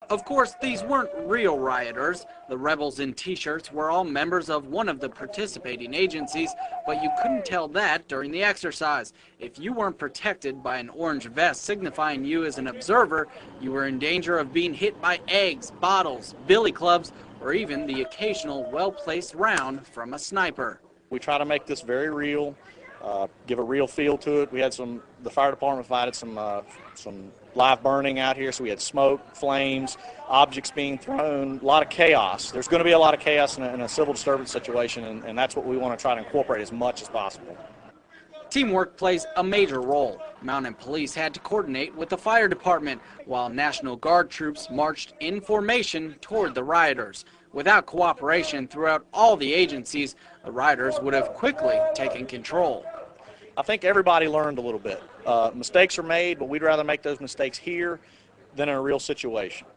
Of course, these weren't real rioters. The rebels in t-shirts were all members of one of the participating agencies, but you couldn't tell that during the exercise. If you weren't protected by an orange vest signifying you as an observer, you were in danger of being hit by eggs, bottles, billy clubs, or even the occasional well-placed round from a sniper. We try to make this very real, give a real feel to it. We had the fire department provided some live burning out here, so we had smoke, flames, objects being thrown, a lot of chaos. There's going to be a lot of chaos in a civil disturbance situation, and that's what we want to try to incorporate as much as possible. Teamwork plays a major role. Mountain Police had to coordinate with the fire department, while National Guard troops marched in formation toward the rioters. Without cooperation throughout all the agencies, the rioters would have quickly taken control. I think everybody learned a little bit. Mistakes are made, but we'd rather make those mistakes here than in a real situation.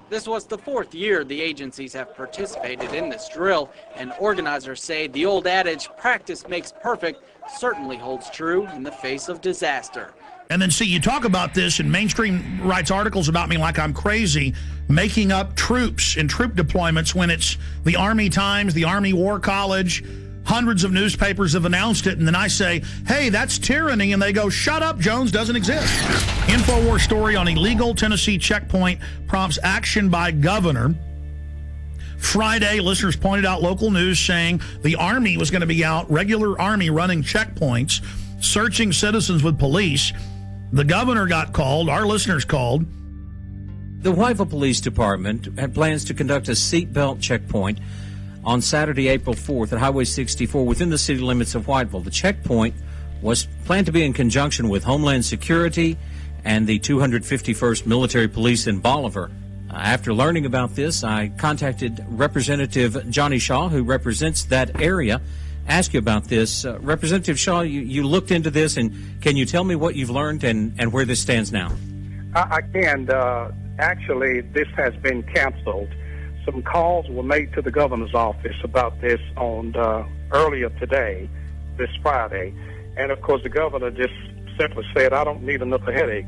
This was the fourth year the agencies have participated in this drill, and organizers say the old adage, practice makes perfect, certainly holds true in the face of disaster. And then, see, you talk about this, and mainstream writes articles about me like I'm crazy, making up troops and troop deployments when it's the Army Times, the Army War College. Hundreds of newspapers have announced it, and then I say, hey, that's tyranny, and they go, shut up, Jones doesn't exist. InfoWars story on illegal Tennessee checkpoint prompts action by governor. Friday, listeners pointed out local news saying the Army was going to be out, regular Army running checkpoints, searching citizens with police. The governor got called, our listeners called. The Whiteville Police Department had plans to conduct a seatbelt checkpoint on Saturday, April 4th at Highway 64 within the city limits of Whiteville. The checkpoint was planned to be in conjunction with Homeland Security and the 251st Military Police in Bolivar. After learning about this, I contacted Representative Johnny Shaw, who represents that area, ask you about this. Representative Shaw, you looked into this, and can you tell me what you've learned and where this stands now? I can. Actually, this has been canceled. Some calls were made to the governor's office about this on earlier today, this Friday, and of course the governor just simply said, I don't need another headache.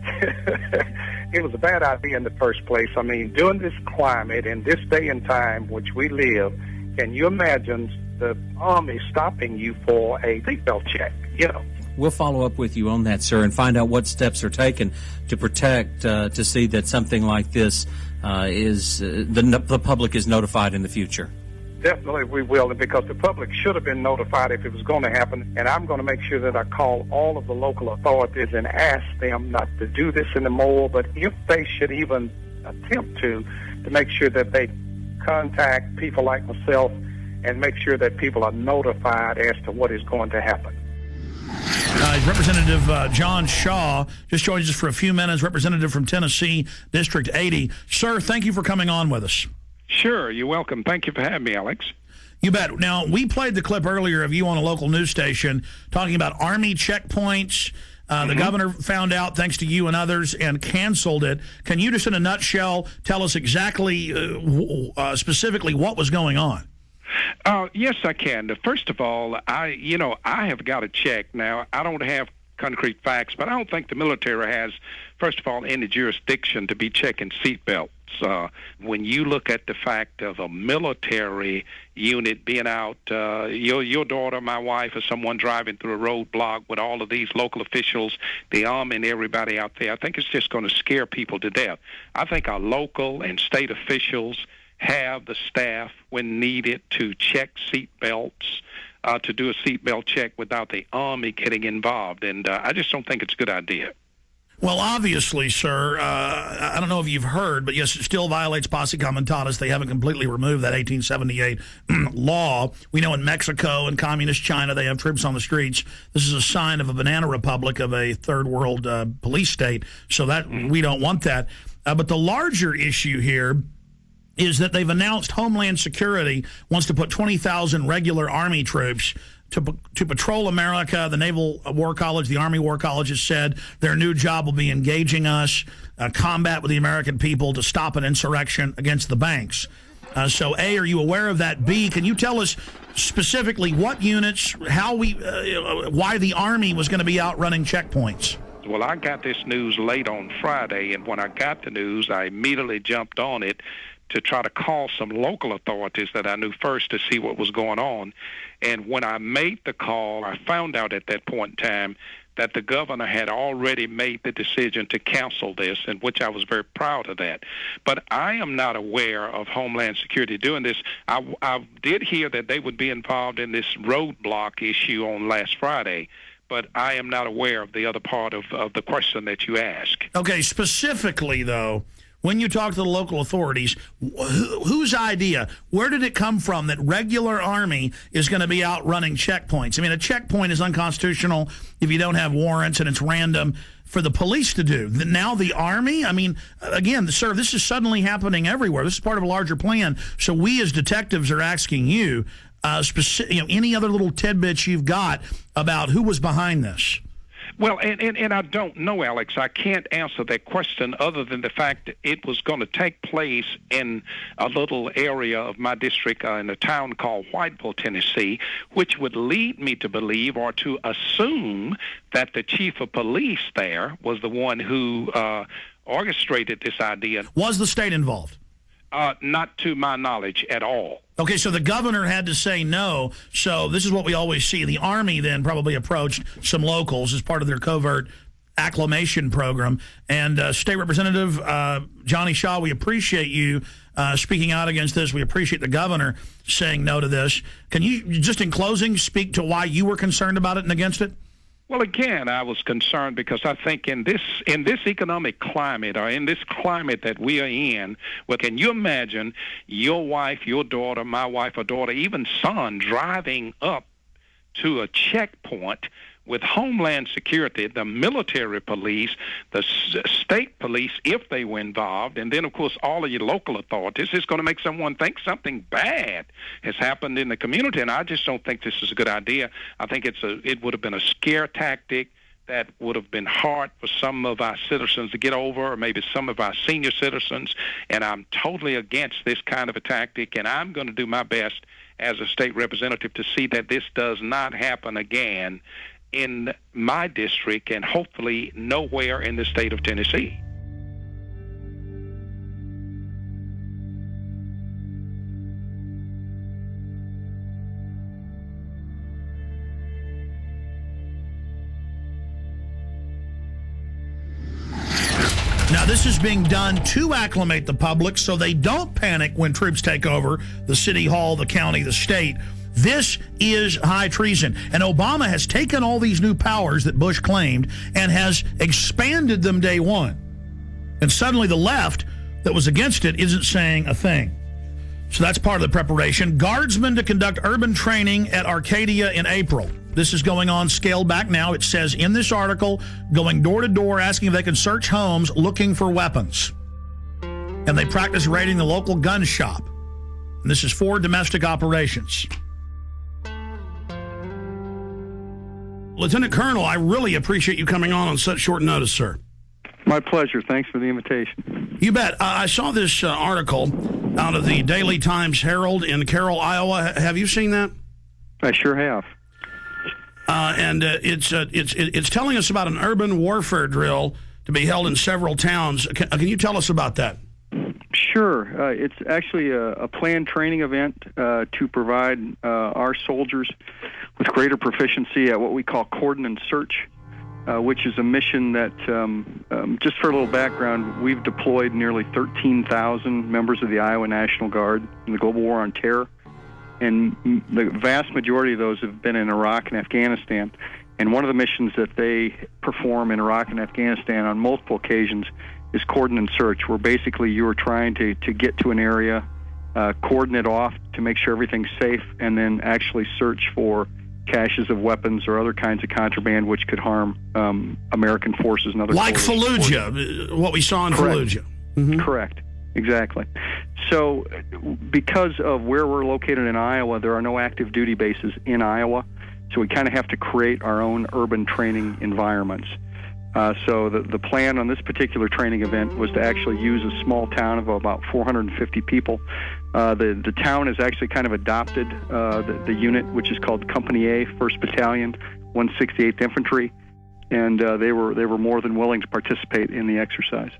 It was a bad idea in the first place. I mean, during this climate, in this day and time which we live, can you imagine the Army stopping you for a seatbelt check? You know. We'll follow up with you on that, sir, and find out what steps are taken to protect, to see that something like this the public is notified in the future. Definitely we will, because the public should have been notified if it was going to happen. And I'm going to make sure that I call all of the local authorities and ask them not to do this anymore. But if they should even attempt to make sure that they contact people like myself and make sure that people are notified as to what is going to happen. Representative John Shaw just joins us for a few minutes, representative from Tennessee, District 80. Sir, thank you for coming on with us. Sure, you're welcome. Thank you for having me, Alex. You bet. Now, we played the clip earlier of you on a local news station talking about Army checkpoints. The governor found out, thanks to you and others, and canceled it. Can you just in a nutshell tell us exactly, specifically what was going on? Yes, I can. First of all, I have got to check. Now, I don't have concrete facts, but I don't think the military has, first of all, any jurisdiction to be checking seatbelts. When you look at the fact of a military unit being out, your daughter, my wife, or someone driving through a roadblock with all of these local officials, the Army and everybody out there, I think it's just going to scare people to death. I think our local and state officials have the staff when needed to check seatbelts, to do a seatbelt check without the Army getting involved. And I just don't think it's a good idea. Well, obviously, sir, I don't know if you've heard, but yes, it still violates posse comitatus. They haven't completely removed that 1878 law. We know in Mexico and communist China they have troops on the streets. This is a sign of a banana republic, of a third world police state, so that we don't want that. But the larger issue here is that they've announced Homeland Security wants to put 20,000 regular Army troops to patrol America. The Naval War College, the Army War College has said their new job will be engaging us, combat with the American people to stop an insurrection against the banks. So, A, are you aware of that? B, can you tell us specifically what units, how why the Army was going to be out running checkpoints? Well, I got this news late on Friday, and when I got the news, I immediately jumped on it to try to call some local authorities that I knew first to see what was going on. And when I made the call, I found out at that point in time that the governor had already made the decision to cancel this, and which I was very proud of that. But I am not aware of Homeland Security doing this. I did hear that they would be involved in this roadblock issue on last Friday, but I am not aware of the other part of the question that you asked. Okay, specifically, though, when you talk to the local authorities, whose idea, where did it come from that regular Army is going to be out running checkpoints? I mean, a checkpoint is unconstitutional if you don't have warrants, and it's random for the police to do. Now the Army? I mean, again, sir, this is suddenly happening everywhere. This is part of a larger plan. So we as detectives are asking you, any other little tidbits you've got about who was behind this? Well, and I don't know, Alex. I can't answer that question other than the fact that it was going to take place in a little area of my district in a town called Whiteville, Tennessee, which would lead me to believe or to assume that the chief of police there was the one who orchestrated this idea. Was the state involved? Not to my knowledge at all. Okay, so the governor had to say no. So this is what we always see. The Army then probably approached some locals as part of their covert acclimation program. And State Representative Johnny Shaw, we appreciate you speaking out against this. We appreciate the governor saying no to this. Can you, just in closing, speak to why you were concerned about it and against it? Well, again, I was concerned because I think in this economic climate, or in this climate that we are in, well, can you imagine your wife, your daughter, my wife or daughter, even son, driving up to a checkpoint with Homeland Security, the military police, the state police, if they were involved, and then, of course, all of your local authorities? It's going to make someone think something bad has happened in the community, and I just don't think this is a good idea. I think it would have been a scare tactic that would have been hard for some of our citizens to get over, or maybe some of our senior citizens, and I'm totally against this kind of a tactic, and I'm going to do my best as a state representative to see that this does not happen again in my district, and hopefully nowhere in the state of Tennessee. Now, this is being done to acclimate the public so they don't panic when troops take over the city hall, the county, the state. This is high treason. And Obama has taken all these new powers that Bush claimed and has expanded them day one. And suddenly the left that was against it isn't saying a thing. So that's part of the preparation. Guardsmen to conduct urban training at Arcadia in April. This is going on scaled back now. It says in this article, going door to door asking if they can search homes looking for weapons. And they practice raiding the local gun shop. And this is for domestic operations. Lieutenant Colonel, I really appreciate you coming on such short notice, sir. My pleasure. Thanks for the invitation. You bet. I saw this article out of the Daily Times Herald in Carroll, Iowa. Have you seen that? I sure have. And it's telling us about an urban warfare drill to be held in several towns. Can you tell us about that? Sure. It's actually a planned training event to provide our soldiers with greater proficiency at what we call cordon and search, which is a mission that, just for a little background, we've deployed nearly 13,000 members of the Iowa National Guard in the global war on terror. And the vast majority of those have been in Iraq and Afghanistan. And one of the missions that they perform in Iraq and Afghanistan on multiple occasions is cordon and search, where basically you are trying to get to an area, cordon it off to make sure everything's safe, and then actually search for caches of weapons or other kinds of contraband which could harm American forces and other like Fallujah, what we saw in Fallujah. Mm-hmm. Correct. Exactly. So because of where we're located in Iowa, there are no active duty bases in Iowa, so we kind of have to create our own urban training environments. So the plan on this particular training event was to actually use a small town of about 450 people. The town has actually kind of adopted the unit, which is called Company A, 1st Battalion, 168th Infantry. and they were more than willing to participate in the exercise.